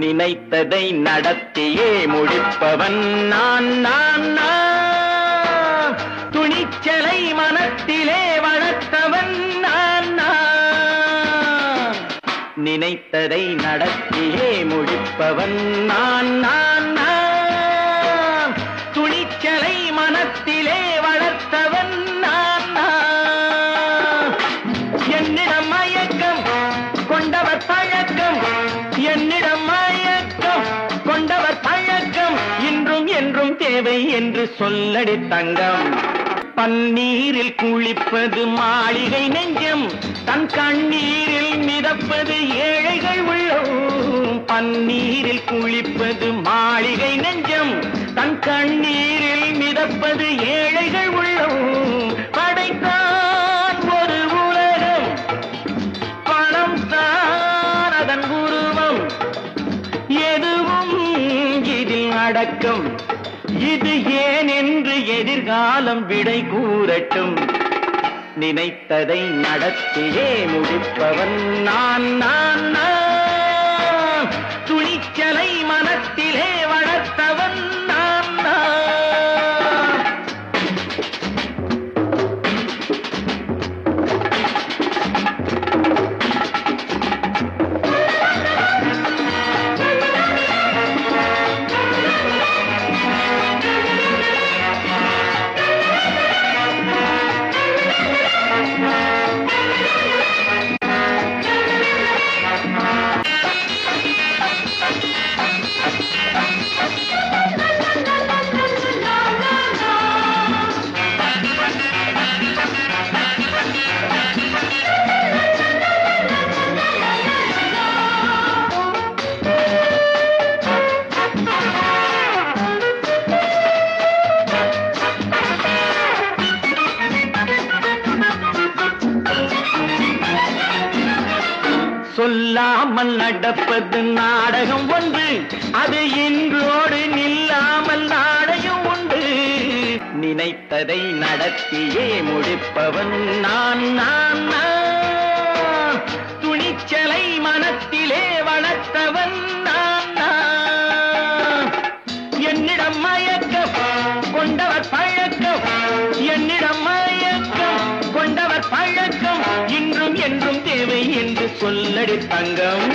நினைத்ததை நடத்தியே முடிப்பவன் நான் நான் நான். துணிச்சலை மனத்திலே வளர்த்தவன் நான் நான். நினைத்ததை நடத்தியே முடிப்பவன் நான் நான் நான். துணிச்சலை மனத்திலே வளர்த்தவன் நான் நான். என்னிடம் மயக்கம் கொண்டவர் பழக்கம், என்னிடம் மயக்கம் கொண்டவர் பழக்கம், இன்றும் என்றும் தேவை என்று சொல்லடி தங்கம். பன்னீரில் குளிப்பது மாளிகை நெஞ்சம், தன் கண்ணீரில் மிதப்பது ஏழைகள் உள்ளம். பன்னீரில் குளிப்பது மாளிகை நெஞ்சம், தன் கண்ணீரில் மிதப்பது ஏழைகள் உள்ளம். படைத்தான் ஒரு உலகம், பணம் தான் அதன் உருவம், எதுவும் இதில் அடக்கம். இது ஏன் என்று எதிர்காலம் விடை கூறட்டும். நினைத்ததை நடத்தியே முடிப்பவன் நான் நான் நான். துணிச்சலை மனத்திலே வளர்த்தவன் நான் நான். சொல்லாமல் நடப்பது நாடகம் ஒன்று, அது இன்றோடு நில்லாமல் நாடகம் உண்டு. நினைத்ததை நடத்தியே முடிப்பவன் நான் நான் நான். துணிச்சலை மனத்திலே வளர்த்தவன் நான் நான். என்னிடம் மயக்கம் கொண்டவர் பழக்கம், என்னிடம் மயக்கம் கொண்டவர் பழக்கம், இன்றும் என்றும் தேவை என்று சொல்லடி தங்கம்.